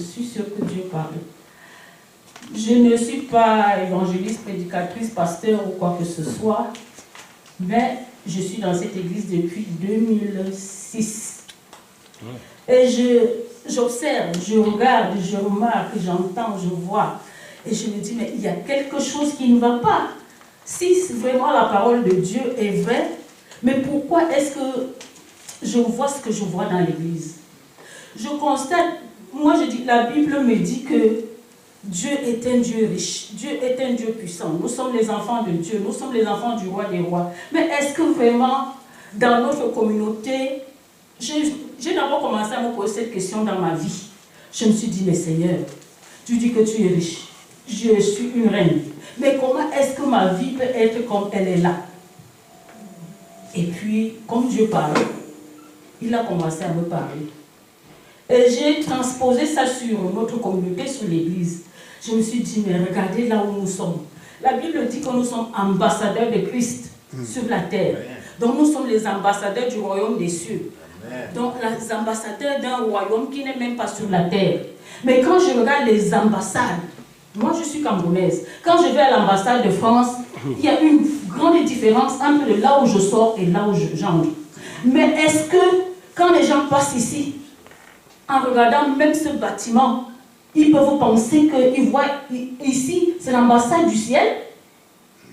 suis sûre que Dieu parle. Je ne suis pas évangéliste, prédicatrice, pasteur ou quoi que ce soit, mais je suis dans cette église depuis 2006. Et j'observe, je regarde, je remarque, j'entends, je vois. Et je me dis, mais il y a quelque chose qui ne va pas. Si vraiment la parole de Dieu est vraie, mais pourquoi est-ce que je vois ce que je vois dans l'église? Je constate, moi je dis, la Bible me dit que Dieu est un Dieu riche, Dieu est un Dieu puissant. Nous sommes les enfants de Dieu, nous sommes les enfants du roi des rois. Mais est-ce que vraiment, dans notre communauté, j'ai d'abord commencé à me poser cette question dans ma vie. Je me suis dit, mais Seigneur, tu dis que tu es riche, je suis une reine. Mais comment est-ce que ma vie peut être comme elle est là? Et puis, comme Dieu parle, il a commencé à me parler. Et j'ai transposé ça sur notre communauté, sur l'église. Je me suis dit, mais regardez là où nous sommes. La Bible dit que nous sommes ambassadeurs de Christ sur la terre. Donc nous sommes les ambassadeurs du royaume des cieux. Donc les ambassadeurs d'un royaume qui n'est même pas sur la terre. Mais quand je regarde les ambassades, moi je suis camerounaise, quand je vais à l'ambassade de France, il y a une grande différence entre là où je sors et là où j'entre. Mais est-ce que quand les gens passent ici, en regardant même ce bâtiment, ils peuvent penser qu'ils voient ici, c'est l'ambassade du ciel?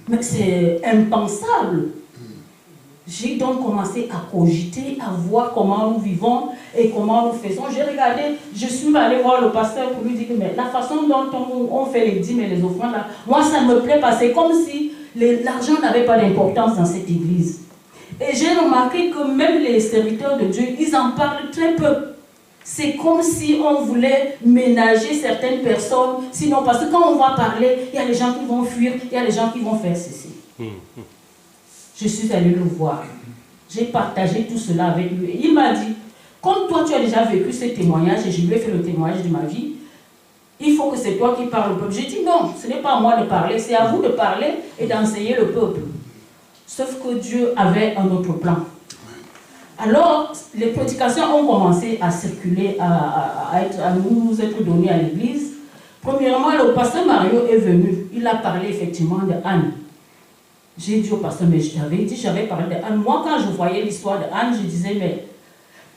Mais c'est impensable. J'ai donc commencé à cogiter, à voir comment nous vivons et comment nous faisons. J'ai regardé, je suis allée voir le pasteur pour lui dire que mais la façon dont on fait les dîmes et les offrandes, là, moi ça ne me plaît pas. C'est comme si l'argent n'avait pas d'importance dans cette église. Et j'ai remarqué que même les serviteurs de Dieu, ils en parlent très peu. C'est comme si on voulait ménager certaines personnes. Sinon, parce que quand on va parler, il y a les gens qui vont fuir, il y a les gens qui vont faire ceci. Je suis allée le voir. J'ai partagé tout cela avec lui. Et il m'a dit, comme toi tu as déjà vécu ce témoignage, et je lui ai fait le témoignage de ma vie, il faut que c'est toi qui parles au peuple. J'ai dit non, ce n'est pas à moi de parler, c'est à vous de parler et d'enseigner le peuple. Sauf que Dieu avait un autre plan. Alors, les prédications ont commencé à circuler, à nous être données à l'église. Premièrement, le pasteur Mario est venu. Il a parlé effectivement de Anne. J'ai dit au pasteur, mais j'avais parlé de Anne. Moi, quand je voyais l'histoire de Anne, je disais, mais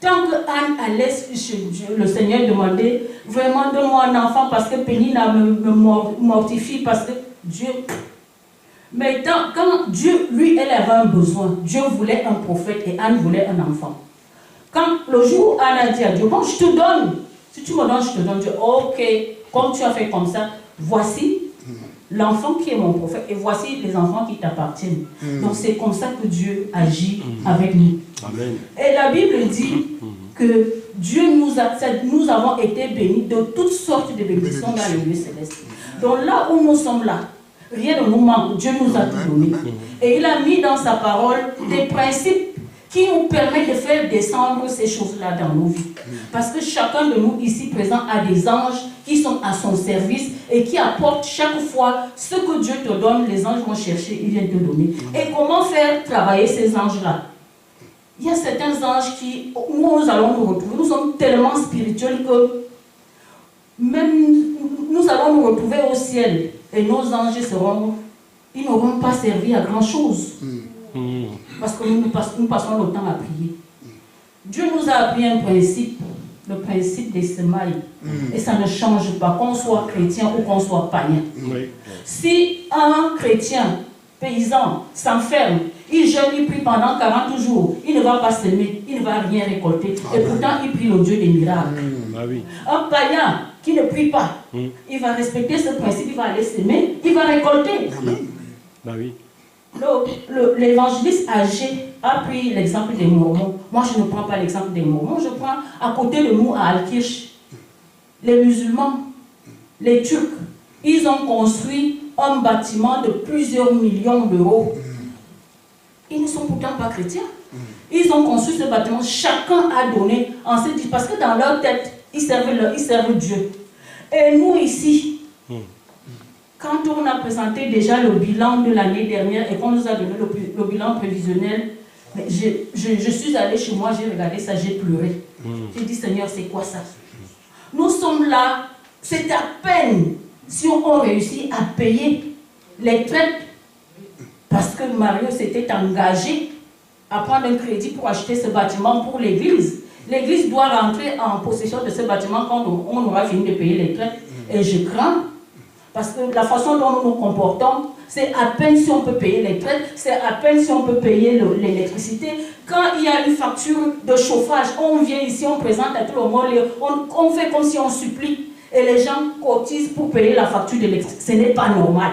tant que Anne allait chez Dieu, le Seigneur demandait, vraiment donne-moi un enfant parce que Pénina me mortifie, parce que Dieu... Mais quand Dieu, lui, elle avait un besoin, Dieu voulait un prophète et Anne voulait un enfant. Quand le jour où Anne a dit à Dieu, bon, je te donne, si tu me donnes, je te donne, Dieu, ok, comme tu as fait comme ça, voici l'enfant qui est mon prophète et voici les enfants qui t'appartiennent. Donc c'est comme ça que Dieu agit avec nous. Amen. Et la Bible dit que Dieu nous avons été bénis de toutes sortes de bénédictions dans le lieu céleste. Donc là où nous sommes là, rien ne nous manque, Dieu nous a tout donné. Et il a mis dans sa parole des principes qui nous permettent de faire descendre ces choses-là dans nos vies. Parce que chacun de nous ici présent a des anges qui sont à son service et qui apportent chaque fois ce que Dieu te donne, les anges vont chercher, ils viennent te donner. Et comment faire travailler ces anges-là? Il y a certains anges qui, nous allons nous retrouver, nous sommes tellement spirituels que même nous allons nous retrouver au ciel. Et nos anges ils n'auront pas servi à grand chose. Parce que nous passons le temps à prier. Dieu nous a appris un principe, le principe des semailles. Et ça ne change pas, qu'on soit chrétien ou qu'on soit païen. Si un chrétien, paysan, s'enferme, il jeûne, il prie pendant 40 jours, il ne va pas semer, il ne va rien récolter. Et pourtant, il prie le Dieu des miracles. Un païen qui ne prie pas, il va respecter ce principe, il va aller semer, il va récolter. L'évangéliste âgé a pris l'exemple des Mormons. Moi, je ne prends pas l'exemple des Mormons, je prends à côté de nous, à Al-Kirch, les musulmans, les Turcs, ils ont construit un bâtiment de plusieurs millions d'euros. Ils ne sont pourtant pas chrétiens. Ils ont construit ce bâtiment, chacun a donné en se dit, parce que dans leur tête, ils servent Dieu. Et nous ici, quand on a présenté déjà le bilan de l'année dernière et qu'on nous a donné le bilan prévisionnel, je suis allée chez moi, j'ai regardé ça, j'ai pleuré. J'ai dit, Seigneur, c'est quoi ça? Nous sommes là, c'est à peine si on réussit à payer les traites, parce que Mario s'était engagé à prendre un crédit pour acheter ce bâtiment pour l'église. L'église doit rentrer en possession de ce bâtiment quand on aura fini de payer les traites. Et je crains, parce que la façon dont nous nous comportons, c'est à peine si on peut payer les traites, c'est à peine si on peut payer l'électricité. Quand il y a une facture de chauffage, on vient ici, on présente à tout le monde, on fait comme si on supplie. Et les gens cotisent pour payer la facture d'électricité. Ce n'est pas normal.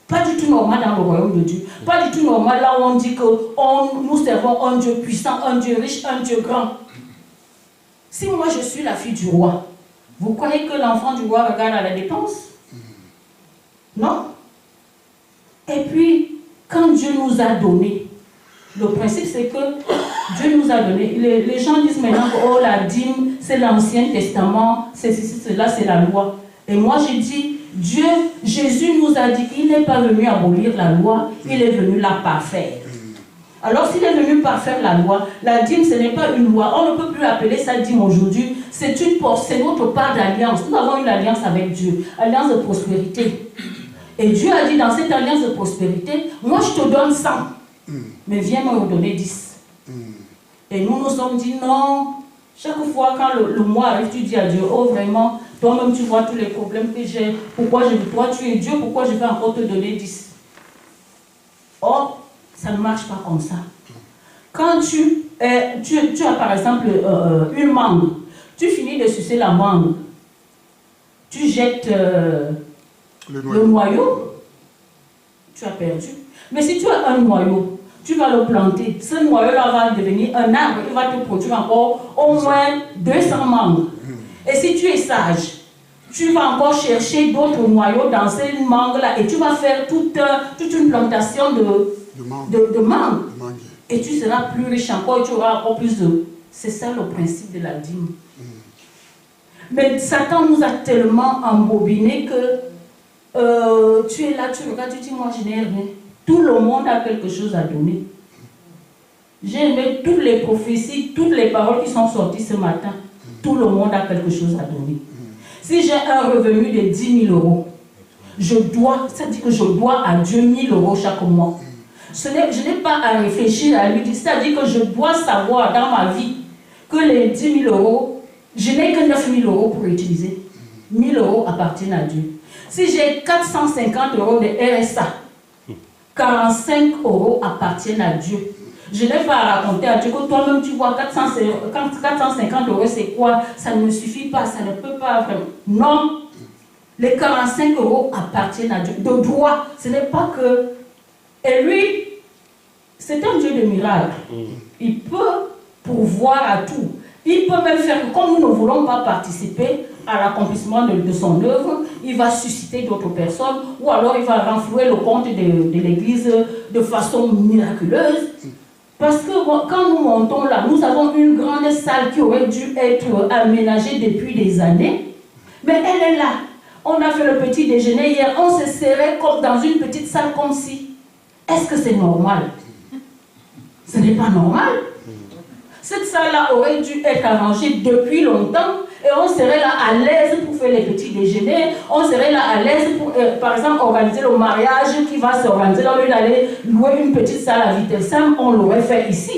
Pas du tout normal dans le royaume de Dieu. Pas du tout normal là où on dit que nous servons un Dieu puissant, un Dieu riche, un Dieu grand. Si moi je suis la fille du roi, vous croyez que l'enfant du roi regarde à la dépense? Non. Et puis, quand Dieu nous a donné, le principe c'est que Dieu nous a donné. Les gens disent maintenant que oh, la dîme, c'est l'Ancien Testament, c'est ceci, cela, c'est la loi. Et moi j'ai dit, Dieu, Jésus nous a dit qu'il n'est pas venu abolir la loi, il est venu la parfaire. Alors s'il est venu parfaire la loi, la dîme ce n'est pas une loi, on ne peut plus appeler ça dîme aujourd'hui, c'est notre part d'alliance. Nous avons une alliance avec Dieu, alliance de prospérité. Et Dieu a dit dans cette alliance de prospérité, moi je te donne 100, mais viens me donner 10. Et nous nous sommes dit non, chaque fois quand le mois arrive, tu dis à Dieu, oh vraiment, toi-même tu vois tous les problèmes que j'ai, pourquoi toi tu es Dieu, pourquoi je vais encore te donner 10? Or, ça ne marche pas comme ça. Quand tu as par exemple une mangue, tu finis de sucer la mangue, tu jettes le noyau, tu as perdu. Mais si tu as un noyau, tu vas le planter, ce noyau-là va devenir un arbre, il va te produire encore au moins 200 mangues. Et si tu es sage, tu vas encore chercher d'autres noyaux dans ces mangues-là et tu vas faire toute une plantation de mangues. Et tu seras plus riche encore et tu auras encore plus de... C'est ça le principe de la dîme. Mais Satan nous a tellement embobinés que tu es là, tu regardes, tu dis moi je n'ai rien. Tout le monde a quelque chose à donner. J'ai aimé toutes les prophéties, toutes les paroles qui sont sorties ce matin. Tout le monde a quelque chose à donner. Si j'ai un revenu de 10 000 euros, ça dit que je dois à Dieu 1 000 euros chaque mois. Je n'ai pas à réfléchir à lui, c'est-à-dire que je dois savoir dans ma vie que les 10 000 euros, je n'ai que 9 000 euros pour utiliser. 1 000 euros appartiennent à Dieu. Si j'ai 450 euros de RSA, 45 euros appartiennent à Dieu. Je n'ai pas à raconter à Dieu que toi-même tu vois 450 euros c'est quoi? Ça ne me suffit pas, ça ne peut pas vraiment. Non, les 45 euros appartiennent à Dieu. De droit, ce n'est pas que... Et lui, c'est un Dieu de miracles. Il peut pourvoir à tout. Il peut même faire que comme nous ne voulons pas participer à l'accomplissement de son œuvre, il va susciter d'autres personnes ou alors il va renflouer le compte de l'Église de façon miraculeuse. Parce que quand nous montons là, nous avons une grande salle qui aurait dû être aménagée depuis des années. Mais elle est là. On a fait le petit déjeuner hier, on se serrait comme dans une petite salle comme si. Est-ce que c'est normal? Ce n'est pas normal. Cette salle-là aurait dû être arrangée depuis longtemps et on serait là à l'aise pour faire les petits déjeuners, on serait là à l'aise pour, par exemple, organiser le mariage qui va s'organiser. Au lieu d'aller louer une petite salle à Vitessam, on l'aurait fait ici.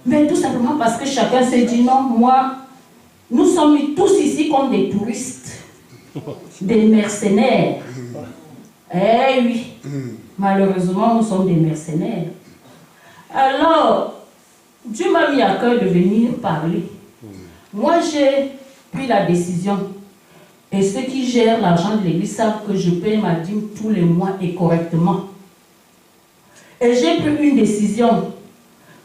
Mais tout simplement parce que chacun s'est dit non, moi, nous sommes tous ici comme des touristes, des mercenaires. Eh oui, malheureusement, nous sommes des mercenaires. Alors, Dieu m'a mis à cœur de venir parler. Moi, j'ai pris la décision. Et ceux qui gèrent l'argent de l'église savent que je paye ma dîme tous les mois et correctement. Et j'ai pris une décision.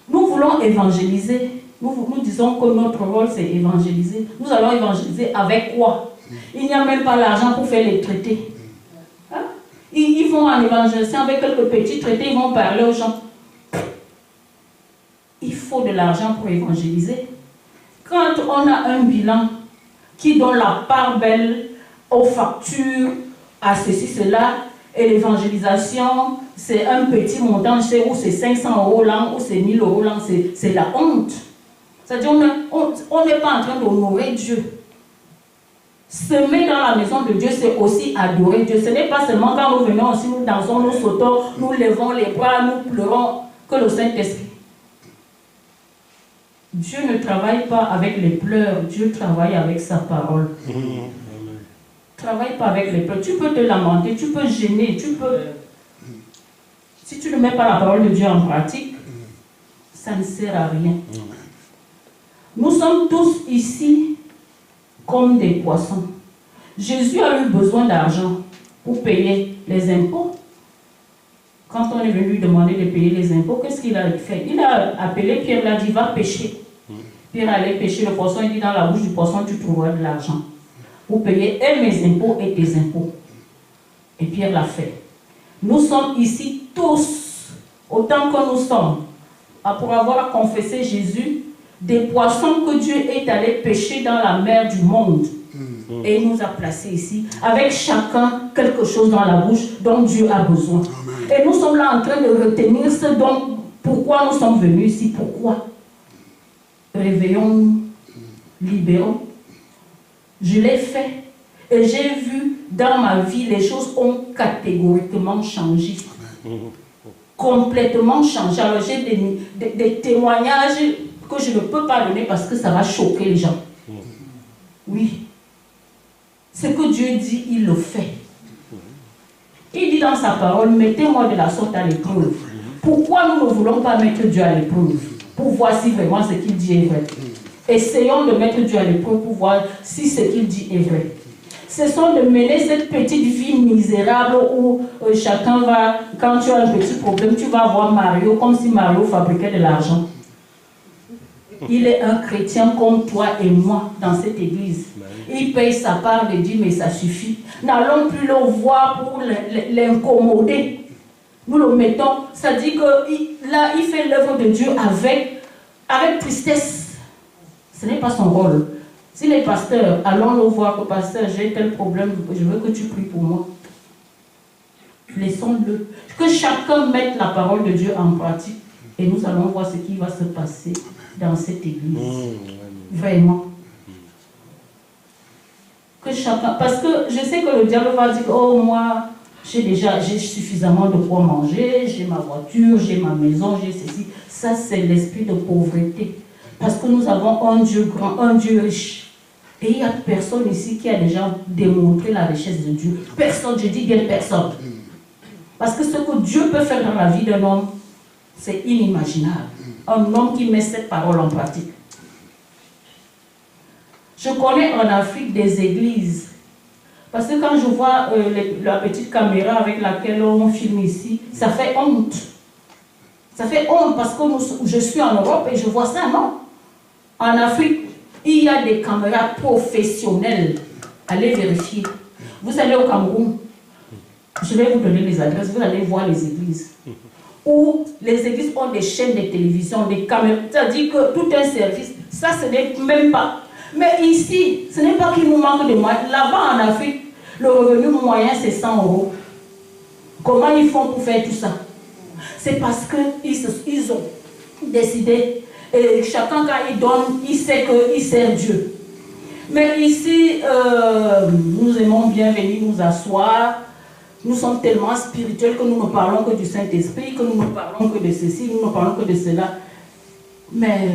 Nous voulons évangéliser. Nous disons que notre rôle, c'est évangéliser. Nous allons évangéliser avec quoi? Il n'y a même pas l'argent pour faire les traités. Hein? Ils vont en évangélisation avec quelques petits traités, ils vont parler aux gens. Il faut de l'argent pour évangéliser. Quand on a un bilan qui donne la part belle aux factures, à ceci, cela, et l'évangélisation, c'est un petit montant, je sais où c'est 500 euros là, où c'est 1 000 euros là, c'est la honte. C'est-à-dire on n'est pas en train d'honorer Dieu. Semer dans la maison de Dieu, c'est aussi adorer Dieu. Ce n'est pas seulement quand nous venons aussi, nous dansons, nous sautons, nous levons les bras, nous pleurons, que le Saint-Esprit. Dieu ne travaille pas avec les pleurs, Dieu travaille avec sa parole. Travaille pas avec les pleurs. Tu peux te lamenter, tu peux gêner, tu peux... Si tu ne mets pas la parole de Dieu en pratique, ça ne sert à rien. Nous sommes tous ici comme des poissons. Jésus a eu besoin d'argent pour payer les impôts. Quand on est venu lui demander de payer les impôts, qu'est-ce qu'il a fait? Il a appelé Pierre, il a dit, va pêcher. Pierre allait pêcher le poisson, il dit, dans la bouche du poisson, tu trouveras de l'argent pour payer et mes impôts et tes impôts. Et Pierre l'a fait. Nous sommes ici tous, autant que nous sommes, pour avoir confessé Jésus, des poissons que Dieu est allé pêcher dans la mer du monde. Et il nous a placés ici, avec chacun quelque chose dans la bouche dont Dieu a besoin. Et nous sommes là en train de retenir ce dont, pourquoi nous sommes venus ici, pourquoi. Réveillons-nous, libérons. Je l'ai fait et j'ai vu dans ma vie, les choses ont catégoriquement changé. Complètement changé. Alors j'ai des témoignages que je ne peux pas donner parce que ça va choquer les gens. Oui. Ce que Dieu dit, il le fait. Il dit dans sa parole, mettez-moi de la sorte à l'épreuve. Pourquoi nous ne voulons pas mettre Dieu à l'épreuve? Pour voir si vraiment ce qu'il dit est vrai. Essayons de mettre Dieu à l'épreuve pour voir si ce qu'il dit est vrai. Ce sont de mener cette petite vie misérable où chacun va, quand tu as un petit problème, tu vas voir Mario comme si Mario fabriquait de l'argent. Il est un chrétien comme toi et moi dans cette église. Il paye sa part de Dieu, mais ça suffit. N'allons plus le voir pour l'incommoder. Nous le mettons, ça dit que là, il fait l'œuvre de Dieu avec tristesse. Ce n'est pas son rôle. S'il est pasteur, allons le voir que pasteur, j'ai tel problème, je veux que tu pries pour moi. Laissons-le. Que chacun mette la parole de Dieu en pratique et nous allons voir ce qui va se passer dans cette église. Vraiment. Que chacun, parce que je sais que le diable va dire, oh moi, j'ai suffisamment de quoi manger, j'ai ma voiture, j'ai ma maison, j'ai ceci. Ça, c'est l'esprit de pauvreté. Parce que nous avons un Dieu grand, un Dieu riche. Et il n'y a personne ici qui a déjà démontré la richesse de Dieu. Personne, je dis bien personne. Parce que ce que Dieu peut faire dans la vie d'un homme, c'est inimaginable. Un homme qui met cette parole en pratique. Je connais en Afrique des églises. Parce que quand je vois la petite caméra avec laquelle on filme ici, ça fait honte. Ça fait honte parce que je suis en Europe et je vois ça, non? En Afrique, il y a des caméras professionnelles. Allez vérifier. Vous allez au Cameroun, je vais vous donner les adresses, vous allez voir les églises. Où les églises ont des chaînes de télévision, des caméras. C'est-à-dire que tout un service, ça ce n'est même pas. Mais ici, ce n'est pas qu'il nous manque de moyens. Là-bas en Afrique, le revenu moyen c'est 100 €. Comment ils font pour faire tout ça? C'est parce qu'ils ont décidé, et chacun quand il donne, il sait qu'il sert Dieu. Mais ici, nous aimons bien venir nous asseoir. Nous sommes tellement spirituels que nous ne parlons que du Saint-Esprit, que nous ne parlons que de ceci, nous ne parlons que de cela. Mais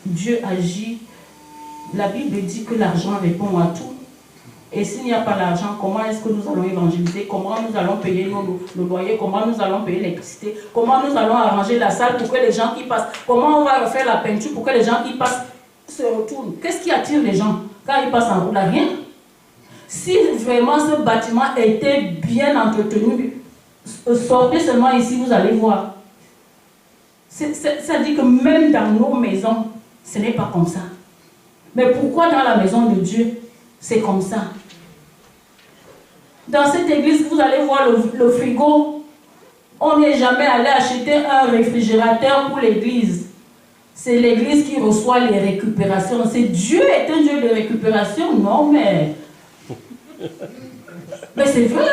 Dieu agit. La Bible dit que l'argent répond à tout. Et s'il n'y a pas l'argent, comment est-ce que nous allons évangéliser? Comment nous allons payer nos loyers? Comment nous allons payer l'électricité? Comment nous allons arranger la salle pour que les gens qui passent? Comment on va refaire la peinture pour que les gens qui passent se retournent? Qu'est-ce qui attire les gens quand ils passent en route? Rien. Si vraiment ce bâtiment était bien entretenu, sortez seulement ici, vous allez voir. Ça dit que même dans nos maisons, ce n'est pas comme ça. Mais pourquoi dans la maison de Dieu, c'est comme ça? Dans cette église, vous allez voir le frigo. On n'est jamais allé acheter un réfrigérateur pour l'église. C'est l'église qui reçoit les récupérations. C'est Dieu est un Dieu de récupération. Non, mais c'est vrai.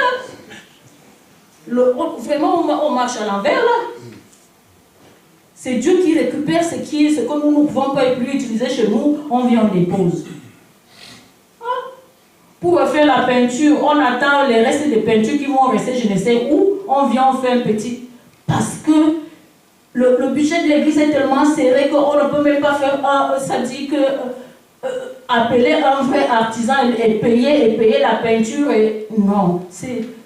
Vraiment, on marche à l'envers là. C'est Dieu qui récupère ce que nous ne pouvons pas plus utiliser chez nous. On vient, on dépose. Pour refaire la peinture, on attend les restes de peinture qui vont rester, je ne sais où. On vient, on fait un petit. Parce que le budget de l'église est tellement serré qu'on ne peut même pas faire un. Ça dit que appeler un vrai artisan et payer la peinture. Et, non,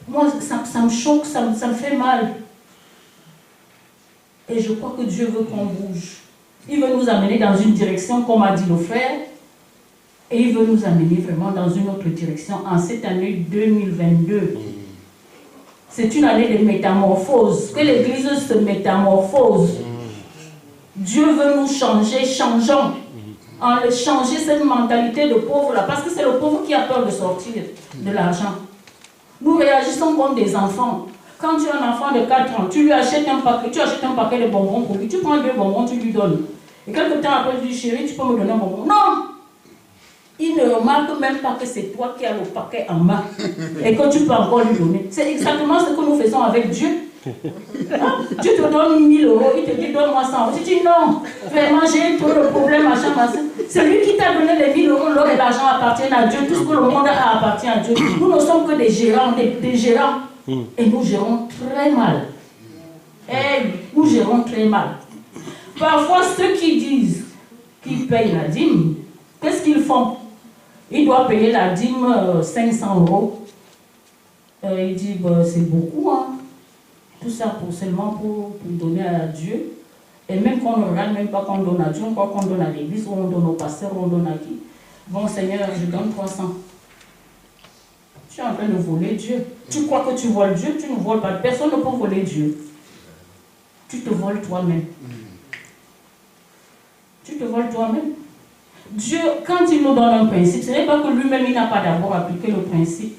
moi, ça me choque, ça me fait mal. Et je crois que Dieu veut qu'on bouge. Il veut nous amener dans une direction, comme a dit le frère. Et il veut nous amener vraiment dans une autre direction en cette année 2022. C'est une année de métamorphose. Que l'Église se métamorphose. Dieu veut nous changer, changeons. Changer cette mentalité de pauvre-là. Parce que c'est le pauvre qui a peur de sortir de l'argent. Nous réagissons comme des enfants. Quand tu as un enfant de 4 ans, tu lui achètes un paquet de bonbons pour lui. Tu prends 2 bonbons, tu lui donnes. Et quelque temps après, tu dis, chérie, tu peux me donner un bonbon? Non! Il ne remarque même pas que c'est toi qui as le paquet en main et que tu peux encore lui donner. C'est exactement ce que nous faisons avec Dieu. Tu te donnes 1000 euros, il te dit donne-moi 100 euros. Tu dis non, vraiment j'ai trop de problèmes, machin. C'est lui qui t'a donné les 1000 euros, l'or et l'argent appartiennent à Dieu. Tout ce que le monde a appartient à Dieu. Nous ne sommes que des gérants, des gérants. Et nous gérons très mal. Et nous gérons très mal. Parfois, ceux qui disent qu'ils payent la dîme, qu'est-ce qu'ils font? Ils doivent payer la dîme 500 euros. Il dit, c'est beaucoup, hein. Tout ça seulement pour donner à Dieu. Et même qu'on ne regarde même pas qu'on donne à Dieu, on croit qu'on donne à l'église, ou on donne au pasteur, ou on donne à qui. Bon Seigneur, je donne 300. Tu es en train de voler Dieu. Tu crois que tu voles Dieu, tu ne voles pas. Personne ne peut voler Dieu. Tu te voles toi-même. Tu te voles toi-même. Dieu, quand il nous donne un principe, ce n'est pas que lui-même, il n'a pas d'abord appliqué le principe.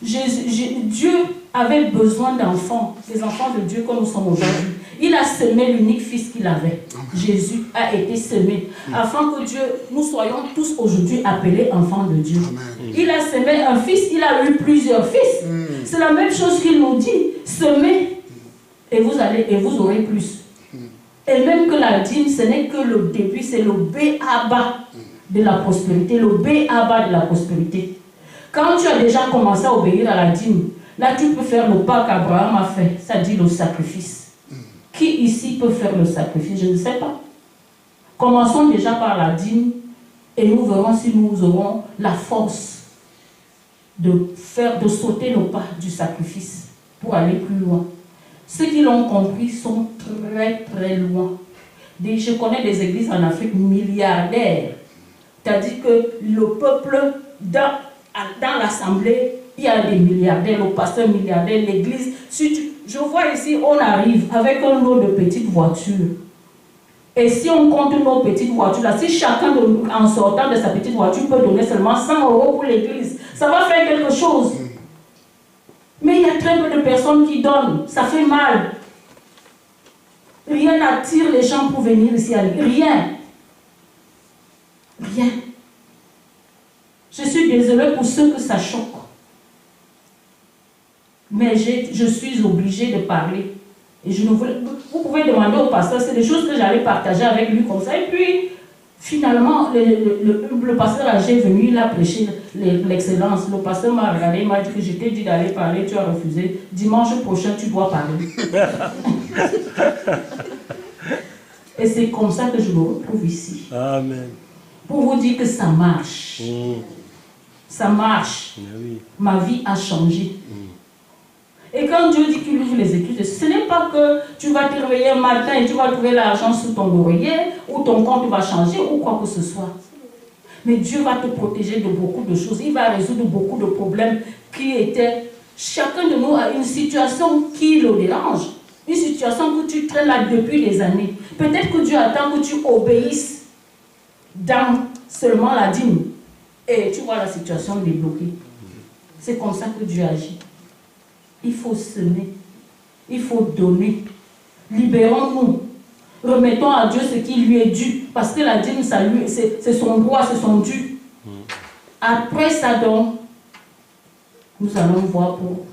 Dieu avait besoin d'enfants, des enfants de Dieu que nous sommes aujourd'hui. Il a semé l'unique fils qu'il avait. Jésus a été semé, afin que Dieu, nous soyons tous aujourd'hui appelés enfants de Dieu. Amen. Il a semé un fils, il a eu plusieurs fils. C'est la même chose qu'il nous dit. Semez et vous aurez plus. Et même que la dîme, ce n'est que le début, c'est le B.A.B.A. de la prospérité, le B.A.B.A. de la prospérité. Quand tu as déjà commencé à obéir à la dîme, là tu peux faire le pas qu'Abraham a fait, ça dit le sacrifice. Qui ici peut faire le sacrifice? Je ne sais pas. Commençons déjà par la dîme et nous verrons si nous aurons la force de sauter le pas du sacrifice pour aller plus loin. Ceux qui l'ont compris sont très très loin. Je connais des églises en Afrique milliardaires. C'est-à-dire que le peuple, dans l'assemblée, il y a des milliardaires, le pasteur milliardaire, l'église. Je vois ici, on arrive avec un lot de petites voitures. Et si on compte nos petites voitures, là, si chacun de nous, en sortant de sa petite voiture, peut donner seulement 100 euros pour l'église, ça va faire quelque chose. Mais il y a très peu de personnes qui donnent. Ça fait mal. Rien n'attire les gens pour venir ici. Rien. Rien. Je suis désolée pour ceux que ça choque. Mais je suis obligée de parler. Et vous pouvez demander au pasteur, c'est des choses que j'allais partager avec lui comme ça. Et puis, finalement, le pasteur âgé est venu, il a prêché l'excellence. Le pasteur m'a regardé, il m'a dit que je t'ai dit d'aller parler, tu as refusé. Dimanche prochain, tu dois parler. Et c'est comme ça que je me retrouve ici. Amen. Pour vous dire que ça marche. Ça marche. Oui. Ma vie a changé. Et quand Dieu dit qu'il ouvre les Écritures, ce n'est pas que tu vas te réveiller un matin et tu vas trouver l'argent sous ton oreiller, ou ton compte va changer, ou quoi que ce soit. Mais Dieu va te protéger de beaucoup de choses. Il va résoudre beaucoup de problèmes qui étaient... Chacun de nous a une situation qui le dérange. Une situation que tu traînes là depuis des années. Peut-être que Dieu attend que tu obéisses dans seulement la dîme. Et tu vois la situation débloquée. C'est comme ça que Dieu agit. Il faut semer. Il faut donner. Libérons-nous. Remettons à Dieu ce qui lui est dû. Parce que la dîme, c'est son droit, c'est son dû. Après ça, donc, nous allons voir pour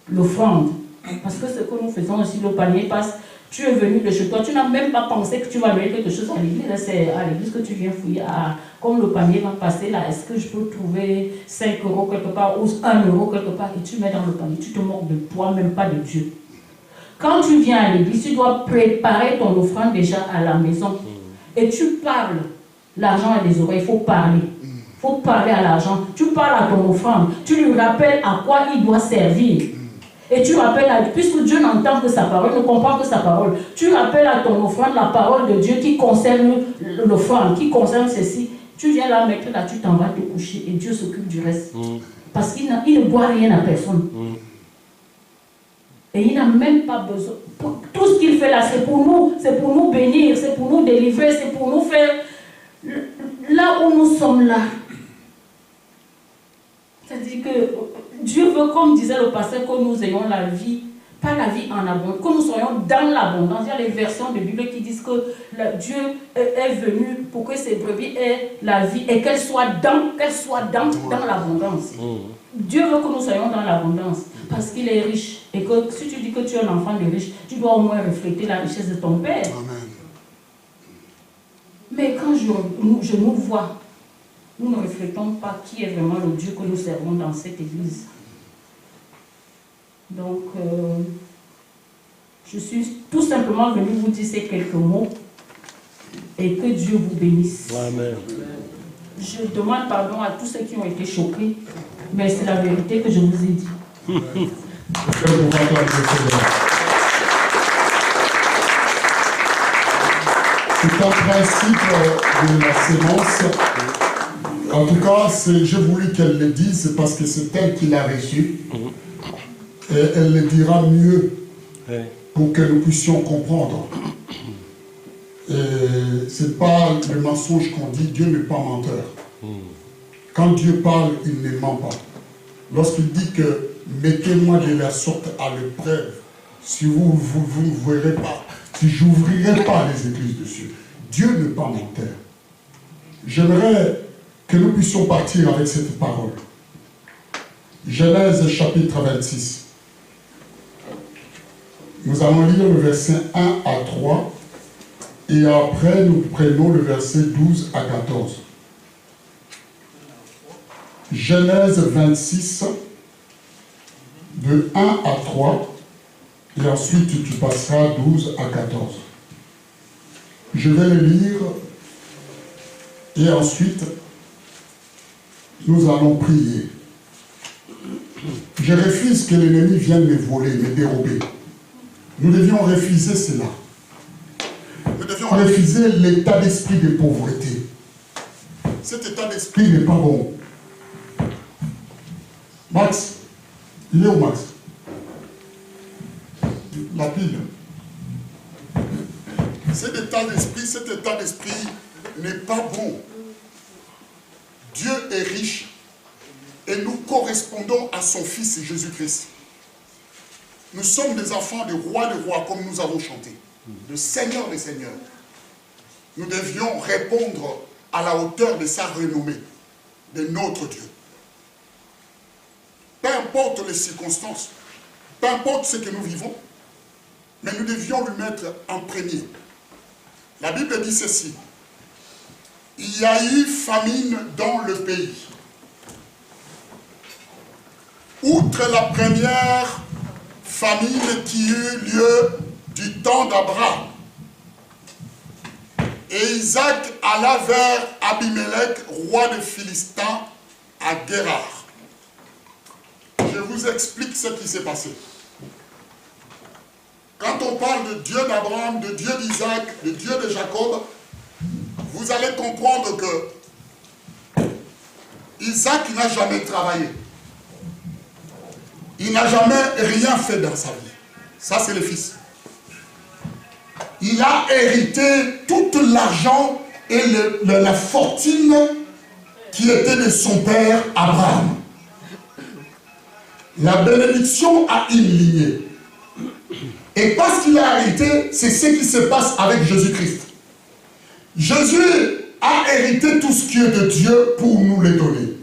l'offrande. Parce que ce que nous faisons aussi, le panier passe. Tu es venu de chez toi, tu n'as même pas pensé que tu vas donner quelque chose à l'église. C'est à l'église que tu viens fouiller. Comme le panier va passer là, est-ce que je peux trouver 5 € quelque part ou 1 € quelque part et tu mets dans le panier. Tu te moques de toi, même pas de Dieu. Quand tu viens à l'église, tu dois préparer ton offrande déjà à la maison. Et tu parles. L'argent a des oreilles, il faut parler. Il faut parler à l'argent. Tu parles à ton offrande. Tu lui rappelles à quoi il doit servir. Et tu rappelles, puisque Dieu n'entend que sa parole, ne comprend que sa parole, tu rappelles à ton offrande la parole de Dieu qui concerne l'offrande, qui concerne ceci. Tu viens là mettre là, tu t'en vas te coucher et Dieu s'occupe du reste. Parce qu'il ne doit rien à personne. Et il n'a même pas besoin. Tout ce qu'il fait là, c'est pour nous bénir, c'est pour nous délivrer, c'est pour nous faire là où nous sommes là. C'est-à-dire que Dieu veut, comme disait le pasteur, que nous ayons la vie, pas la vie en abondance, que nous soyons dans l'abondance. Il y a les versions de Bible qui disent que Dieu est venu pour que ses brebis aient la vie et qu'elles soient dans l'abondance. Dieu veut que nous soyons dans l'abondance parce qu'il est riche. Et que si tu dis que tu es un enfant de riche, tu dois au moins refléter la richesse de ton Père. Amen. Mais quand je nous vois, nous ne reflétons pas qui est vraiment le Dieu que nous servons dans cette église. Donc, je suis tout simplement venu vous dire ces quelques mots et que Dieu vous bénisse. Amen. Je demande pardon à tous ceux qui ont été choqués, mais c'est la vérité que je vous ai dit. C'est un principe de la sémence. En tout cas, j'ai voulu qu'elle le dise parce que c'est elle qui l'a reçu. Et elle le dira mieux pour que nous puissions comprendre. Ce n'est pas le mensonge qu'on dit, Dieu n'est pas menteur. Quand Dieu parle, il ne ment pas. Lorsqu'il dit que mettez-moi de la sorte à l'épreuve, si vous ne verrez pas, si je n'ouvrirai pas les églises de cieux. Dieu n'est pas menteur. J'aimerais que nous puissions partir avec cette parole. Genèse chapitre 26. Nous allons lire le verset 1 à 3 et après nous prenons le verset 12 à 14. Genèse 26, de 1 à 3 et ensuite tu passeras 12 à 14. Je vais le lire et ensuite nous allons prier. Je refuse que l'ennemi vienne me voler, me dérober. Nous devions refuser cela. Nous devions refuser l'état d'esprit de pauvreté. Cet état d'esprit n'est pas bon. Max, il est où Max? La pile. Cet état d'esprit n'est pas bon. Dieu est riche et nous correspondons à son Fils Jésus-Christ. Nous sommes des enfants de rois, comme nous avons chanté, de Seigneur des Seigneurs. Nous devions répondre à la hauteur de sa renommée, de notre Dieu. Peu importe les circonstances, peu importe ce que nous vivons, mais nous devions lui mettre en premier. La Bible dit ceci: il y a eu famine dans le pays. Outre la première famine qui eut lieu du temps d'Abraham, et Isaac alla vers Abimelech, roi des Philistins, à Guérar. Je vous explique ce qui s'est passé. Quand on parle de Dieu d'Abraham, de Dieu d'Isaac, de Dieu de Jacob, vous allez comprendre que Isaac n'a jamais travaillé. Il n'a jamais rien fait dans sa vie. Ça, c'est le fils. Il a hérité tout l'argent et la fortune qui était de son père Abraham. La bénédiction a une lignée. Et parce qu'il a hérité, c'est ce qui se passe avec Jésus-Christ. Jésus a hérité tout ce qui est de Dieu pour nous le donner.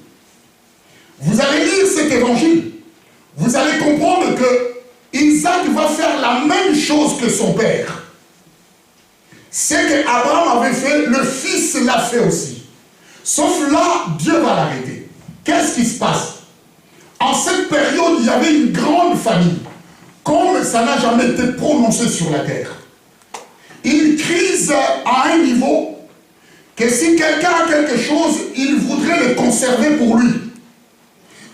Vous allez lire cet évangile. Vous allez comprendre que Isaac va faire la même chose que son père. Ce qu'Abraham avait fait, le fils l'a fait aussi. Sauf là, Dieu va l'arrêter. Qu'est-ce qui se passe? En cette période, il y avait une grande famine, comme ça n'a jamais été prononcé sur la terre. Une crise à un niveau que si quelqu'un a quelque chose, il voudrait le conserver pour lui.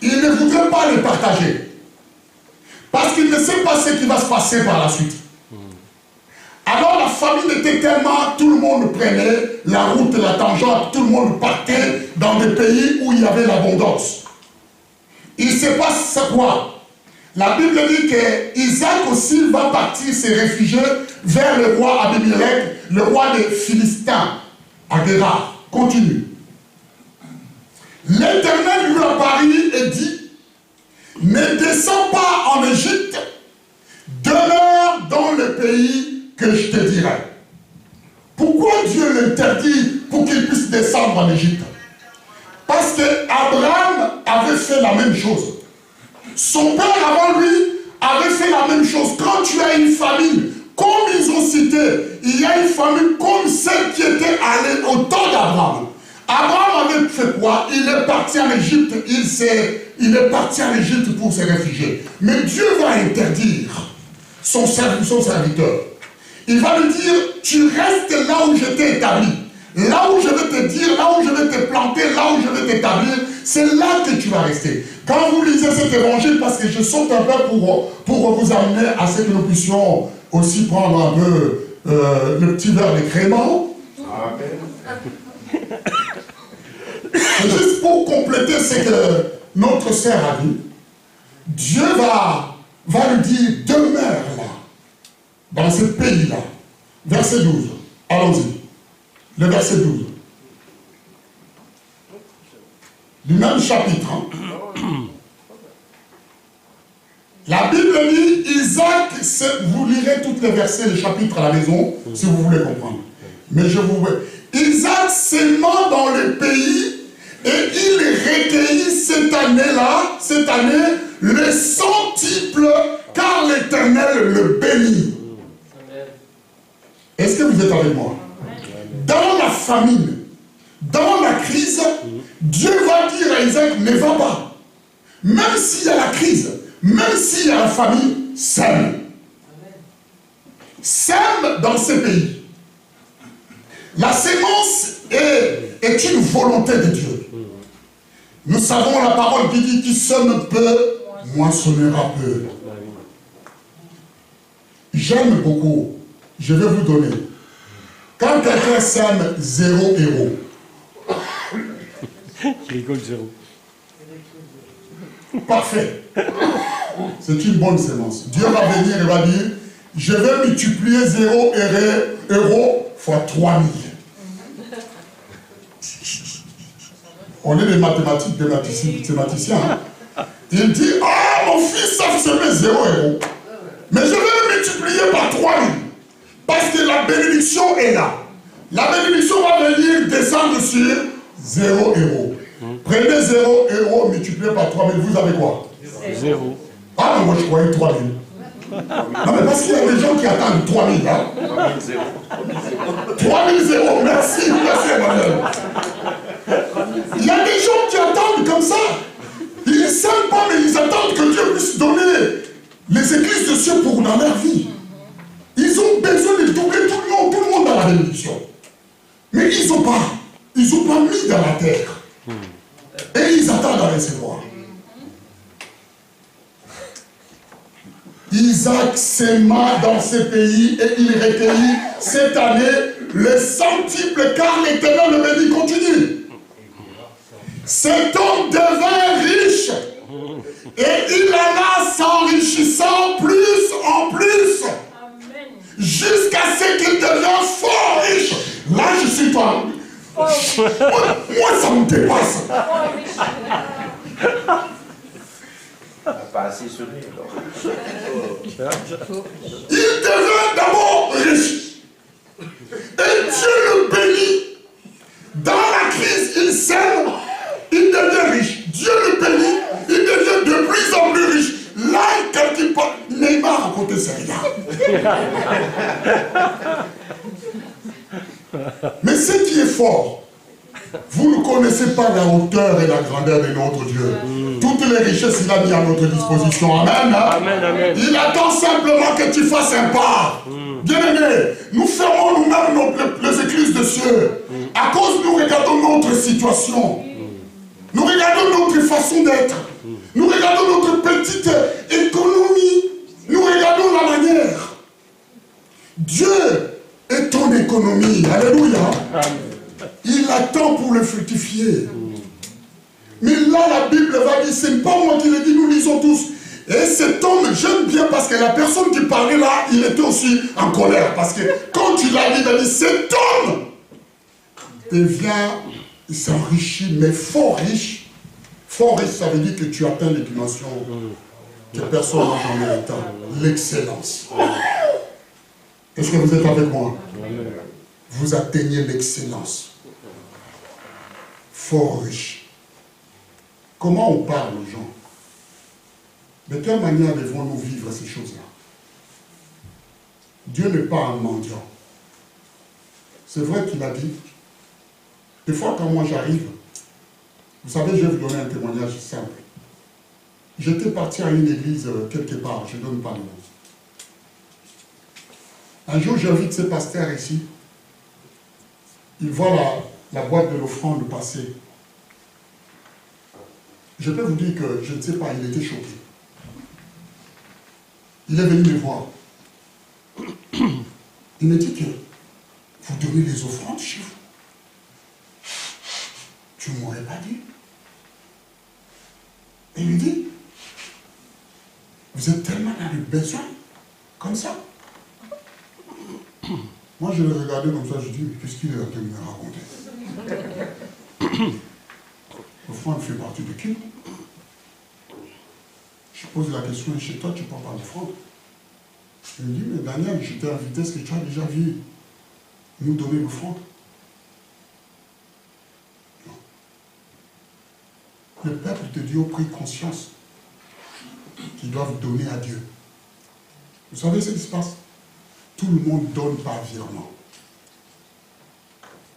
Il ne voudrait pas le partager. Parce qu'il ne sait pas ce qui va se passer par la suite. Alors la famine était tellement, tout le monde prenait la route, la tangente, tout le monde partait dans des pays où il y avait l'abondance. Il se passe quoi? La Bible dit que Isaac aussi va partir se réfugier vers le roi Abimelech, le roi des Philistins, à Guérar. Continue. L'Éternel lui apparut et dit, ne descends pas en Égypte, demeure dans le pays que je te dirai. Pourquoi Dieu l'interdit pour qu'il puisse descendre en Égypte? Parce qu'Abraham avait fait la même chose. Son père avant lui avait fait la même chose. Quand tu as une famine, comme ils ont cité, il y a une famine comme celle qui était allée au temps d'Abraham. Abraham avait fait quoi? Il est parti en Égypte, il est parti en Égypte pour se réfugier. Mais Dieu va interdire son serviteur. Il va lui dire, tu restes là où je t'ai établi. Là où je vais te dire, là où je vais te planter, là où je vais t'établir, c'est là que tu vas rester. Quand vous lisez cet évangile, parce que je saute un peu pour vous amener à ce que nous puissions aussi prendre un peu le petit verre de crément. Juste pour compléter ce que notre sœur a dit, Dieu va lui dire, demeure là, dans ce pays-là. Verset 12. Allons-y. Le verset 12. Du même chapitre. La Bible dit, Isaac, vous lirez tous les versets, les chapitres à la maison, si vous voulez comprendre. Mais je vous... Isaac s'aimant dans le pays, et il recueillit cette année, le centuple, car l'Éternel le bénit. Est-ce que vous êtes avec moi? Dans la famine, dans la crise, Dieu va dire à Isaac, ne va pas. Même s'il y a la crise, même s'il y a la famine, sème. Sème dans ce pays. La sémence est une volonté de Dieu. Nous savons la parole qui dit, qui sème peu, moissonnera peu. J'aime beaucoup. Je vais vous donner. Quand quelqu'un sème 0 €. Je rigole 0. Parfait. C'est une bonne sémence. Dieu va venir et va dire, je vais multiplier 0 € fois 3000. On est des mathématiques, des mathématiciens. Hein? Il dit, ah, mon fils savent semer 0 €. Mais je vais le multiplier par 3000. Parce que la bénédiction est là. La bénédiction va venir descendre sur 0 €. Prenez 0 € multiplié par 3000, vous avez quoi? 0. Ah, mais moi je croyais 3000. Non, mais parce qu'il y a des gens qui attendent 3000. Hein? 3000 €, merci Emmanuel. Il y a des gens qui attendent comme ça. Ils ne savent pas, mais ils attendent que Dieu puisse donner les églises de cieux pour dans leur vie. Ils ont besoin de doubler tout le monde dans la bénédiction. Mais ils n'ont pas mis dans la terre. Et ils attendent à recevoir. Isaac s'aima dans ce pays et il recueillit cette année le centuple car l'Éternel le bénit. Continue. Cet homme devint riche et il alla s'enrichissant plus en plus. Jusqu'à ce qu'il devienne fort riche. Là, je suis pas. Moi, ça me dépasse. Pas assez sonné, alors. Il devient d'abord riche. Et Dieu le bénit. Dans la crise, il sème, il devient riche. Dieu le bénit, il devient de plus en plus riche. Là, quand il parle, Neymar à côté, c'est rien. Mais ce qui est fort, vous ne connaissez pas la hauteur et la grandeur de notre Dieu. Toutes les richesses, il a mis à notre disposition. Amen. Amen, amen. Il attend simplement que tu fasses un pas. Bien-aimés, nous fermons nous-mêmes les églises de cieux. À cause, nous regardons notre situation. Nous regardons notre façon d'être. Nous regardons notre petite économie. Nous regardons la manière. Dieu est ton économie. Alléluia. Il attend pour le fructifier. Mais là, la Bible va dire, ce n'est pas moi qui le dis, nous lisons tous. Et cet homme, j'aime bien parce que la personne qui parlait là, il était aussi en colère. Parce que quand il a dit, il a dit, cet homme devient, il s'enrichit, mais fort riche. Fort riche, ça veut dire que tu atteins les dimensions que personne n'a jamais atteint. L'excellence. Est-ce que vous êtes avec moi? Vous atteignez l'excellence. Fort riche. Comment on parle aux gens? De quelle manière devons-nous vivre ces choses-là? Dieu n'est pas un mendiant. C'est vrai qu'il a dit, des fois quand moi j'arrive, vous savez, je vais vous donner un témoignage simple. J'étais parti à une église quelque part, je ne donne pas le nom. Un jour, j'invite ce pasteur ici. Il voit la boîte de l'offrande passer. Je peux vous dire que, je ne sais pas, il était choqué. Il est venu me voir. Il me dit que vous donnez les offrandes chez vous. Tu ne m'aurais pas dit. Et il me dit, vous êtes tellement dans le besoin, comme ça. Moi, je le regardais comme ça, je dis, qu'est-ce qu'il est en train de me raconter? L'offrande fait partie de qui? Je pose la question, chez toi, tu ne parles pas d'offrande? Je me dis, mais Daniel, je t'ai invité, est-ce que tu as déjà vu nous donner l'offrande? Non. Le peuple de Dieu a pris conscience qu'ils doivent donner à Dieu. Vous savez ce qui se passe? Tout le monde donne par virement.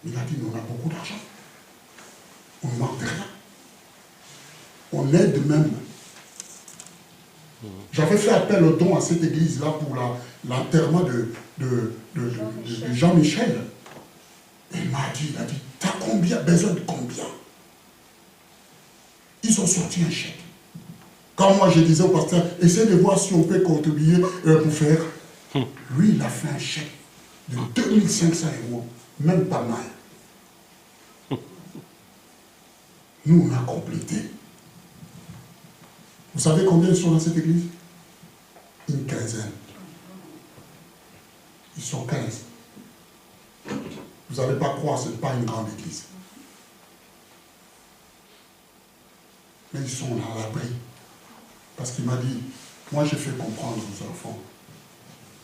Il a dit, mais on a beaucoup d'argent. On ne manque de rien. On aide même. J'avais fait appel au don à cette église-là pour l'enterrement de Jean-Michel. Et il m'a dit, t'as combien, besoin de combien? Ils ont sorti un chèque. Quand moi je disais au pasteur, essaie de voir si on peut contribuer pour faire. Lui, il a fait un chèque de 2500 €, même pas mal. Nous, on a complété. Vous savez combien ils sont dans cette église? Une quinzaine. Ils sont 15. Vous n'allez pas croire, ce n'est pas une grande église. Mais ils sont à l'abri. Parce qu'il m'a dit, moi j'ai fait comprendre aux enfants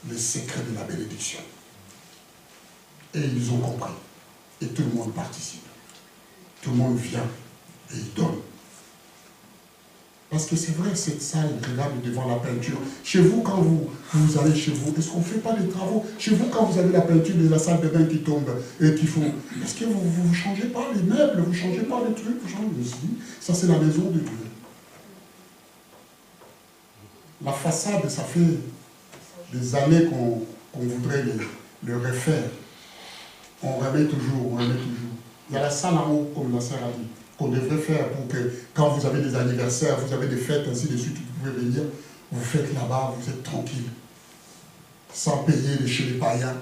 les secrets de la bénédiction. Et ils ont compris. Et tout le monde participe. Tout le monde vient et il donne. Parce que c'est vrai, cette salle, regardez devant la peinture. Chez vous, quand vous allez chez vous, est-ce qu'on ne fait pas des travaux? Chez vous, quand vous avez la peinture de la salle de bain qui tombe et qu'il faut... Est-ce que vous ne changez pas les meubles, vous ne changez pas les trucs, vous changez aussi? Ça, c'est la maison de Dieu. La façade, ça fait des années qu'on voudrait le refaire. On remet toujours, on remet toujours. Il y a la salle en haut, comme la sœur a dit, qu'on devrait faire pour que, quand vous avez des anniversaires, vous avez des fêtes, ainsi de suite, vous pouvez venir, vous faites là-bas, vous êtes tranquille, sans payer chez les païens,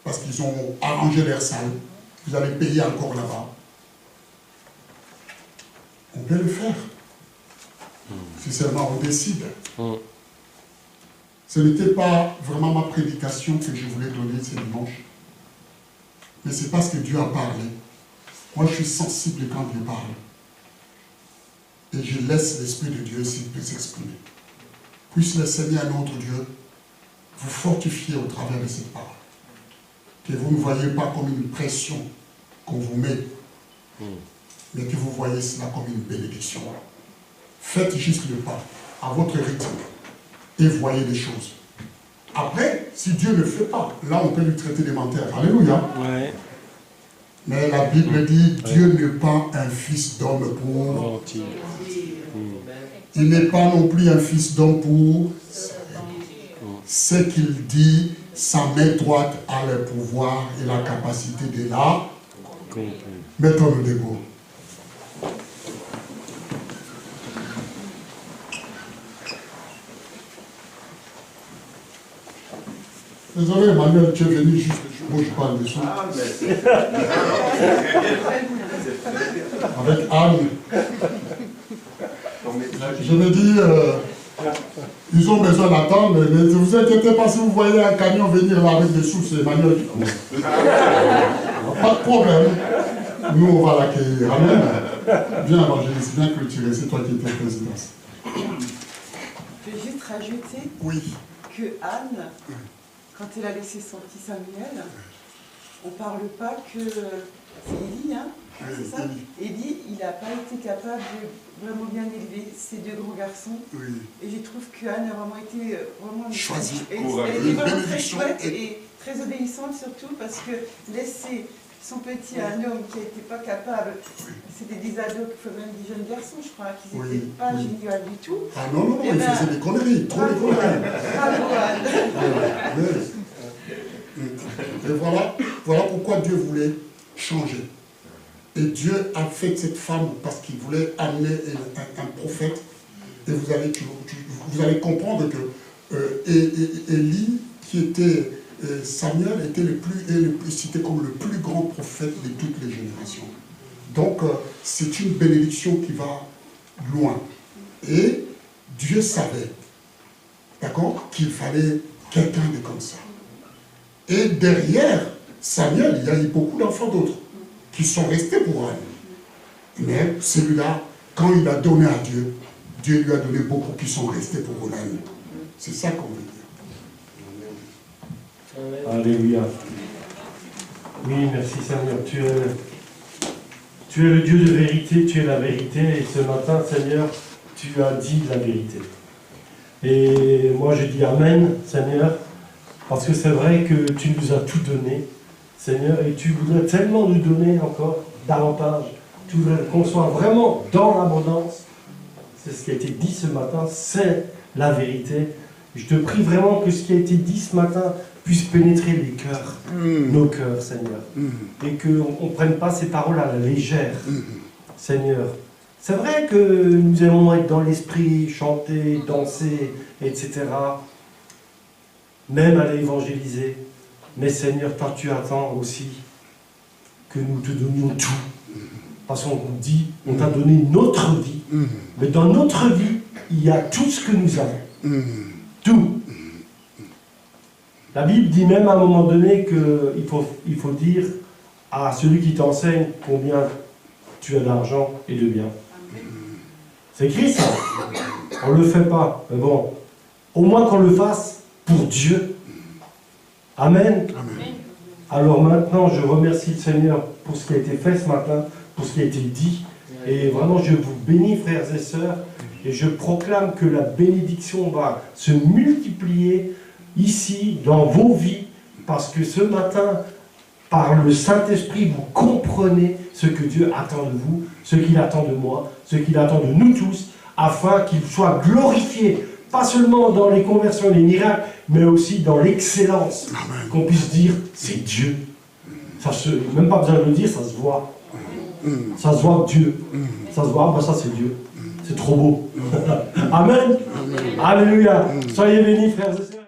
parce qu'ils ont arrangé leur salle. Vous allez payer encore là-bas. On peut le faire. Si seulement on décide. Ce n'était pas vraiment ma prédication que je voulais donner ce dimanche. Mais c'est parce que Dieu a parlé. Moi, je suis sensible quand Dieu parle. Et je laisse l'Esprit de Dieu s'exprimer. Puisse le Seigneur, notre Dieu, vous fortifier au travers de cette parole. Que vous ne voyez pas comme une pression qu'on vous met, mais que vous voyez cela comme une bénédiction. Faites juste le pas, à votre rythme, et voyez les choses. Après, si Dieu ne le fait pas, là on peut lui traiter des menteurs. Alléluia. Ouais. Mais la Bible dit, Dieu n'est pas un fils d'homme pour... Mentir. Il n'est pas non plus un fils d'homme pour... Ce qu'il dit, sa main droite a le pouvoir et la capacité de la... Mettons-nous debout. Désolé, Emmanuel, tu es venu juste le jour où je parle de ça. Ah, merci. Avec Anne. Je me dis, ils ont besoin d'attendre, mais ne vous inquiétez pas si vous voyez un camion venir là avec des sous, c'est Emmanuel qui commence. Pas de problème. Nous, on va l'accueillir. Amen. Bien, évangéliste, bien clôturé. C'est toi qui étais président. Je vais juste rajouter Oui. que Anne, quand elle a laissé son petit Samuel, on ne parle pas que c'est Élie, hein, c'est ça? Élie, il n'a pas été capable de vraiment bien élever ces deux grands garçons. Oui. Et je trouve que Anne a vraiment été choisie. Elle était vraiment très chouette et très obéissante surtout parce que laisser son petit à un homme qui n'était pas capable, c'était des ados, même des jeunes garçons, je crois, qui n'étaient pas géniaux du tout. Ah non, non, il faisait des conneries, trop de conneries. Bravo Anne. Et voilà pourquoi Dieu voulait changer. Et Dieu a fait cette femme parce qu'il voulait amener un prophète. Et vous allez comprendre que Élie, qui était Samuel, était cité comme le plus grand prophète de toutes les générations. Donc, c'est une bénédiction qui va loin. Et Dieu savait, d'accord, qu'il fallait quelqu'un de comme ça. Et derrière Samuel, il y a eu beaucoup d'enfants d'autres qui sont restés pour Anne. Mais celui-là, quand il a donné à Dieu, Dieu lui a donné beaucoup qui sont restés pour Anne. C'est ça qu'on veut dire. Alléluia. Oui, merci Seigneur. Tu es le Dieu de vérité, tu es la vérité. Et ce matin, Seigneur, tu as dit la vérité. Et moi, je dis Amen, Seigneur, parce que c'est vrai que tu nous as tout donné, Seigneur, et tu voudrais tellement nous donner encore davantage. Tu voudrais qu'on soit vraiment dans l'abondance. C'est ce qui a été dit ce matin, c'est la vérité. Je te prie vraiment que ce qui a été dit ce matin puisse pénétrer les cœurs, nos cœurs, Seigneur. Et qu'on ne prenne pas ces paroles à la légère, Seigneur. C'est vrai que nous aimons être dans l'esprit, chanter, danser, etc. Même aller évangéliser. Mais Seigneur, toi tu attends aussi que nous te donnions tout. Parce qu'on dit, on t'a donné notre vie. Mais dans notre vie, il y a tout ce que nous avons. Tout. La Bible dit même à un moment donné qu'il faut dire à celui qui t'enseigne combien tu as d'argent et de biens. C'est écrit ça. On ne le fait pas. Mais bon, au moins qu'on le fasse pour Dieu. Amen. Amen. Alors maintenant, je remercie le Seigneur pour ce qui a été fait ce matin, pour ce qui a été dit. Et vraiment, je vous bénis, frères et sœurs. Et je proclame que la bénédiction va se multiplier ici, dans vos vies, parce que ce matin, par le Saint-Esprit, vous comprenez ce que Dieu attend de vous, ce qu'il attend de moi, ce qu'il attend de nous tous, afin qu'il soit glorifié, pas seulement dans les conversions et les miracles, mais aussi dans l'excellence, qu'on puisse dire, c'est Dieu. Même pas besoin de le dire, ça se voit. Ça se voit Dieu. Ça se voit, ça c'est Dieu. C'est trop beau. Amen. Alléluia. Soyez bénis, frères et sœurs.